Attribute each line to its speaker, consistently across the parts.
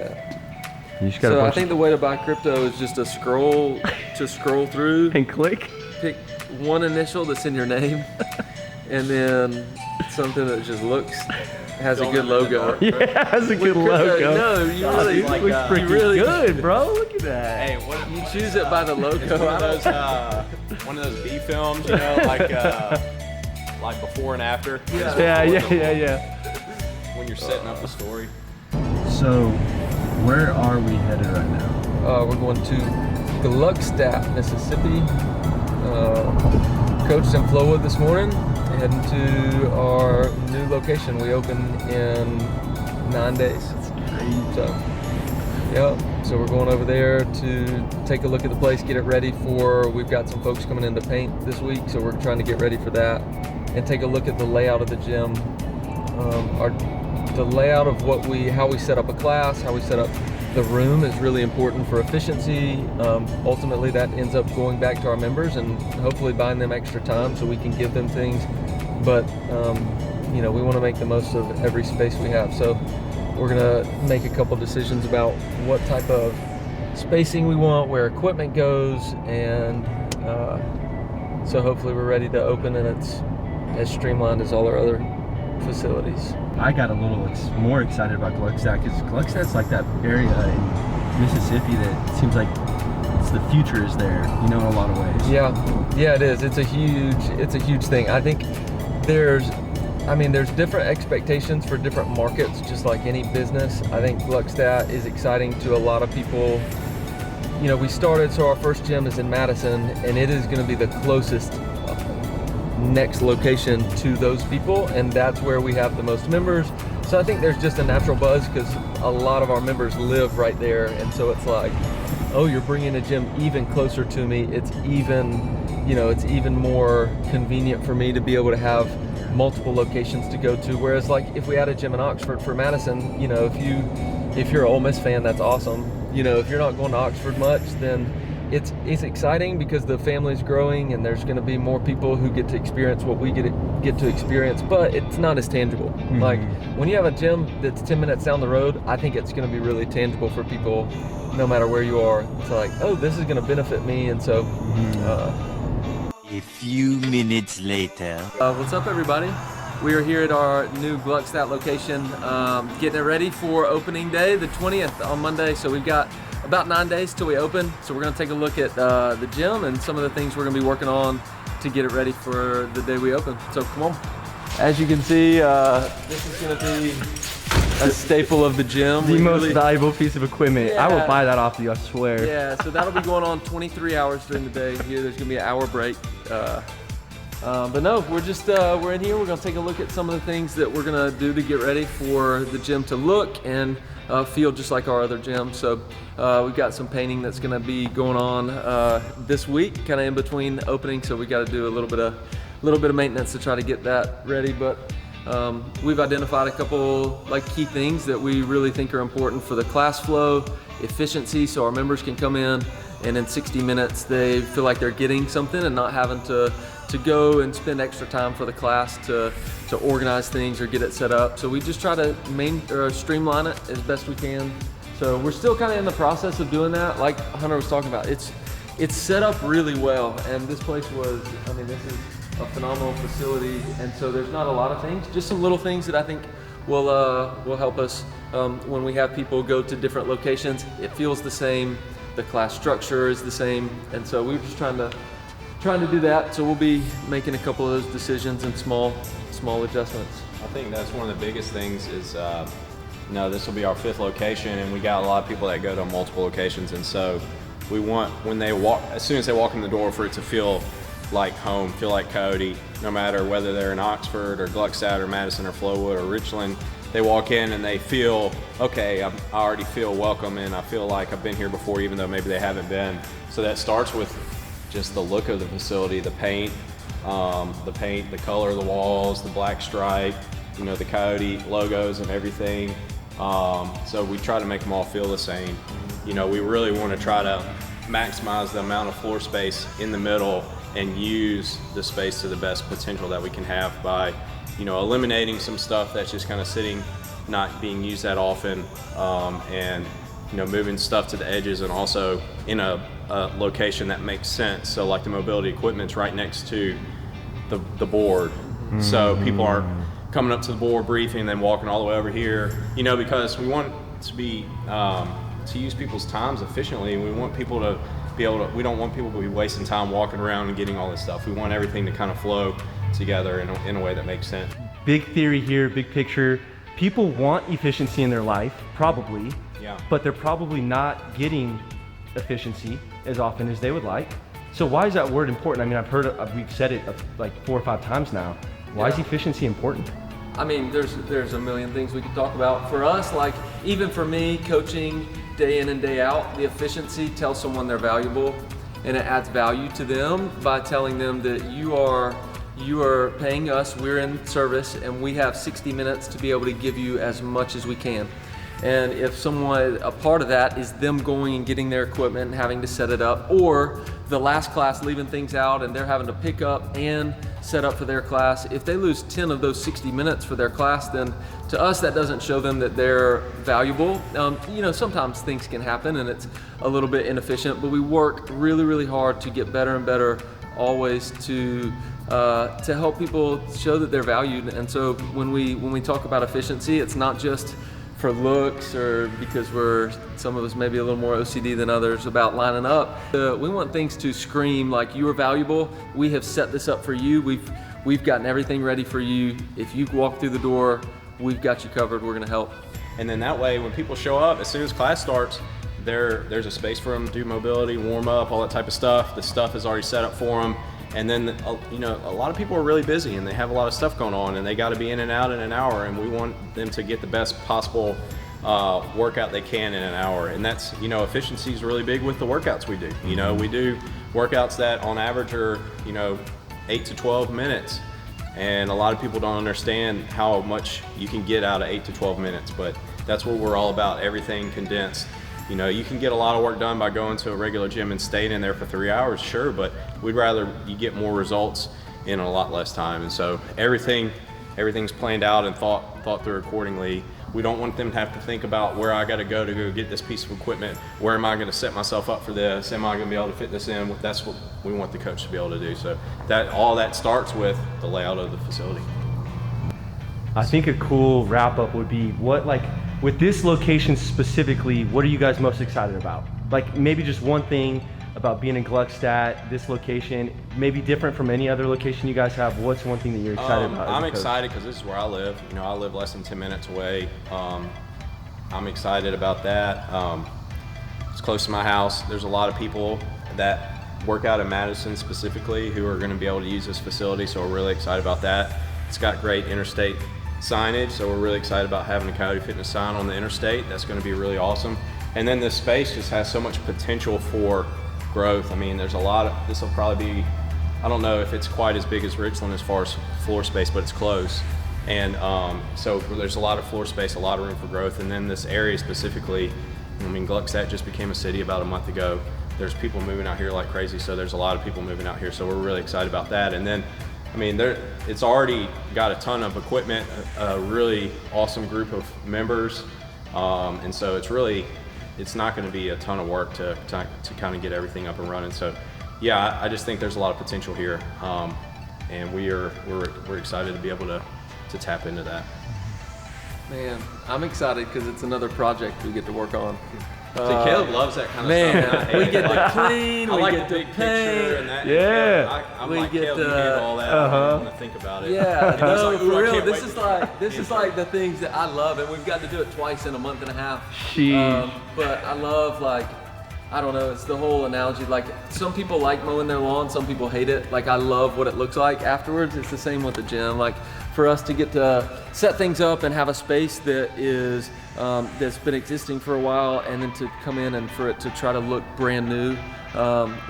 Speaker 1: Yeah.
Speaker 2: You just got
Speaker 1: So I think the way to buy crypto is just to scroll through
Speaker 2: and click.
Speaker 1: pick one initial that's in your name, and then something that just has a good logo.
Speaker 2: Yeah, it has a good logo.
Speaker 1: No, you really
Speaker 2: Dude, looks pretty good, bro. Look at that.
Speaker 3: Hey, what
Speaker 1: You choose it by the logo.
Speaker 3: one of those B films, like before and after.
Speaker 2: Yeah.
Speaker 3: When you're setting up the story.
Speaker 4: So, where are we headed right now?
Speaker 1: We're going to Gluckstadt, Mississippi. Coached in Flowood this morning, heading to our new location. We open in 9 days. So we're going over there to take a look at the place, get it ready for, we've got some folks coming in to paint this week, so we're trying to get ready for that and take a look at the layout of the gym. The layout of how we set up a class, how we set up the room is really important for efficiency. Ultimately, that ends up going back to our members and hopefully buying them extra time so we can give them things. But we want to make the most of every space we have. So we're gonna make a couple decisions about what type of spacing we want, where equipment goes, and so hopefully we're ready to open and it's as streamlined as all our other facilities.
Speaker 4: I got a little more excited about Gluckstadt because Gluckstadt's like that area in Mississippi that seems like the future is there, in a lot of ways.
Speaker 1: Yeah, it is. It's a huge thing. I think there's different expectations for different markets, just like any business. I think Gluckstadt is exciting to a lot of people. So our first gym is in Madison, and it is going to be the closest next location to those people, and that's where we have the most members. So I think there's just a natural buzz because a lot of our members live right there, and so it's like, oh, you're bringing a gym even closer to me. It's even more convenient for me to be able to have multiple locations to go to. Whereas like if we had a gym in Oxford for Madison, if you're an Ole Miss fan, that's awesome. If you're not going to Oxford much, then it's exciting because the family's growing and there's going to be more people who get to experience what we get to experience, but it's not as tangible. Mm-hmm. Like when you have a gym that's 10 minutes down the road, I think it's going to be really tangible for people no matter where you are. It's like, oh, this is going to benefit me. And so
Speaker 5: a few minutes later.
Speaker 1: What's up, everybody? We are here at our new Gluckstadt location, getting it ready for opening day, the 20th on Monday. So we've got about 9 days till we open. So we're gonna take a look at the gym and some of the things we're gonna be working on to get it ready for the day we open. So come on. As you can see, this is gonna be a staple of the gym.
Speaker 2: The most valuable piece of equipment.
Speaker 1: Yeah.
Speaker 2: I will buy that off you, I swear.
Speaker 1: Yeah, so that'll be going on 23 hours during the day. Here, there's gonna be an hour break. But no, we're in here. We're gonna take a look at some of the things that we're gonna do to get ready for the gym to look and feel just like our other gym. So we've got some painting that's gonna be going on this week, kind of in between opening. So we got to do a little bit of maintenance to try to get that ready. But we've identified a couple key things that we really think are important for the class flow, efficiency, so our members can come in and in 60 minutes they feel like they're getting something and not having to go and spend extra time for the class to organize things or get it set up. So we just try to streamline it as best we can. So we're still kind of in the process of doing that. Like Hunter was talking about, it's set up really well, and this place this is a phenomenal facility, and so there's not a lot of things, just some little things that I think will help us when we have people go to different locations. It feels the same, the class structure is the same, and so we're just trying to do that. So we'll be making a couple of those decisions and small adjustments.
Speaker 3: I think that's one of the biggest things is, this will be our 5th location, and we got a lot of people that go to multiple locations, and so we want as soon as they walk in the door, for it to feel like home, feel like Coyote, no matter whether they're in Oxford or Gluckstadt or Madison or Flowood or Richland. They walk in and they feel, okay, I already feel welcome, and I feel like I've been here before, even though maybe they haven't been. So that starts with just the look of the facility, the paint, the color of the walls, the black stripe, the Coyote logos and everything. So we try to make them all feel the same. We really want to try to maximize the amount of floor space in the middle and use the space to the best potential that we can have by, eliminating some stuff that's just kind of sitting not being used that often, and moving stuff to the edges, and also in a location that makes sense. So like the mobility equipment's right next to the board, so people aren't coming up to the board briefing and then walking all the way over here, because we want to be to use people's times efficiently. We want people to be able to, we don't want people to be wasting time walking around and getting all this stuff. We want everything to kind of flow together in a way that makes sense.
Speaker 2: Big theory here, big picture. People want efficiency in their life, probably, but they're probably not getting efficiency as often as they would like. So why is that word important? I mean, we've said it like 4 or 5 times now. Why is efficiency important?
Speaker 1: I mean, there's a million things we could talk about. For us, like even for me, coaching day in and day out, the efficiency tells someone they're valuable, and it adds value to them by telling them that you are paying us, we're in service, and we have 60 minutes to be able to give you as much as we can. And if someone, a part of that is them going and getting their equipment and having to set it up, or the last class leaving things out and they're having to pick up and set up for their class, if they lose 10 of those 60 minutes for their class, then to us that doesn't show them that they're valuable. Sometimes things can happen and it's a little bit inefficient, but we work really, really hard to get better and better always to help people show that they're valued. And so when we talk about efficiency, it's not just for looks or because some of us maybe a little more OCD than others about lining up. We want things to scream like you are valuable. We have set this up for you. We've gotten everything ready for you. If you walk through the door, we've got you covered. We're gonna help.
Speaker 3: And then that way, when people show up, as soon as class starts, there's a space for them to do mobility, warm up, all that type of stuff. The stuff is already set up for them. And then, a lot of people are really busy and they have a lot of stuff going on and they got to be in and out in an hour, and we want them to get the best possible workout they can in an hour. And that's, efficiency is really big with the workouts we do. We do workouts that on average are, 8 to 12 minutes. And a lot of people don't understand how much you can get out of 8 to 12 minutes, but that's what we're all about, everything condensed. You can get a lot of work done by going to a regular gym and staying in there for 3 hours, sure, but we'd rather you get more results in a lot less time. And so everything's planned out and thought through accordingly. We don't want them to have to think about where I got to go get this piece of equipment. Where am I going to set myself up for this? Am I going to be able to fit this in? That's what we want the coach to be able to do. So all that starts with the layout of the facility.
Speaker 2: I think a cool wrap up would be with this location specifically, what are you guys most excited about? Like maybe just one thing about being in Gluckstadt, this location, maybe different from any other location you guys have. What's one thing that you're excited about?
Speaker 3: I'm excited because this is where I live. I live less than 10 minutes away. I'm excited about that. It's close to my house. There's a lot of people that work out in Madison specifically who are going to be able to use this facility, so we're really excited about that. It's got great interstate signage, so we're really excited about having a Coyote Fitness sign on the interstate. That's going to be really awesome. And then this space just has so much potential for growth. I mean, this will probably be, I don't know if it's quite as big as Richland as far as floor space, but it's close. And so there's a lot of floor space, a lot of room for growth. And then this area specifically, Gluckstadt just became a city about a month ago. There's people moving out here like crazy, so there's a lot of people moving out here, so we're really excited about that. And then it's already got a ton of equipment, a really awesome group of members, and so it's not going to be a ton of work to kind of get everything up and running. So, yeah, I just think there's a lot of potential here, and we're excited to be able to tap into that.
Speaker 1: Man, I'm excited because it's another project we get to work on.
Speaker 3: So Caleb loves that kind of stuff.
Speaker 1: Man, we get to clean, we get to paint.
Speaker 3: And that,
Speaker 2: yeah.
Speaker 3: I'm
Speaker 1: we
Speaker 3: like,
Speaker 1: get
Speaker 3: Caleb, you handle all that. I don't want to think about it.
Speaker 1: Yeah, no,
Speaker 3: like,
Speaker 1: for
Speaker 3: I
Speaker 1: real.
Speaker 3: can't
Speaker 1: This
Speaker 3: wait
Speaker 1: is like the things that I love, and we've got to do it twice in a month and a half.
Speaker 2: Sheesh.
Speaker 1: But I love, I don't know, it's the whole analogy. Like, some people like mowing their lawn, some people hate it. Like, I love what it looks like afterwards. It's the same with the gym. Like, for us to get to set things up and have a space that is that's been existing for a while, and then to come in and for it to try to look brand new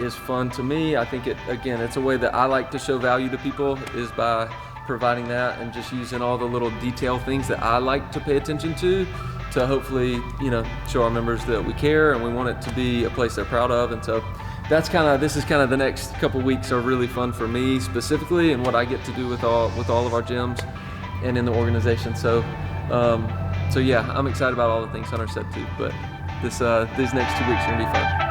Speaker 1: is fun to me. I think it's a way that I like to show value to people, is by providing that and just using all the little detail things that I like to pay attention to hopefully, show our members that we care and we want it to be a place they're proud of. And so this is the next couple weeks are really fun for me specifically, and what I get to do with all of our gyms and in the organization. So So yeah, I'm excited about all the things Hunter said too. But these next 2 weeks are gonna be fun.